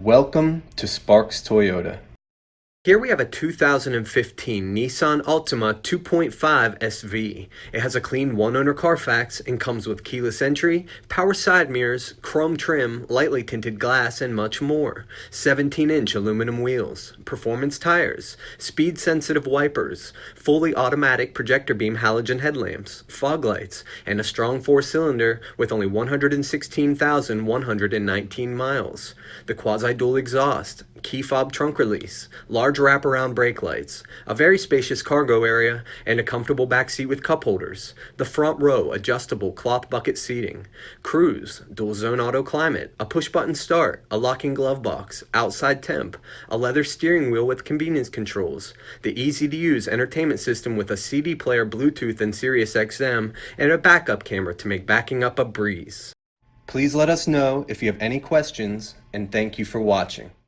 Welcome to Sparks Toyota. Here we have a 2015 Nissan Altima 2.5 SV. It has a clean one-owner CARFAX and comes with keyless entry, power side mirrors, chrome trim, lightly tinted glass, and much more. 17-inch aluminum wheels, performance tires, speed-sensitive wipers, fully automatic projector beam halogen headlamps, fog lights, and a strong four-cylinder with only 116,119 miles. The Quasi dual exhaust, key fob trunk release, large wraparound brake lights, a very spacious cargo area, and a comfortable back seat with cup holders. The front row adjustable cloth bucket seating, cruise, dual zone auto climate, a push button start, a locking glove box, outside temp, a leather steering wheel with convenience controls, the easy to use entertainment system with a CD player, Bluetooth, and SIRIUSXM, and a backup camera to make backing up a breeze. Please let us know if you have any questions, and thank you for watching.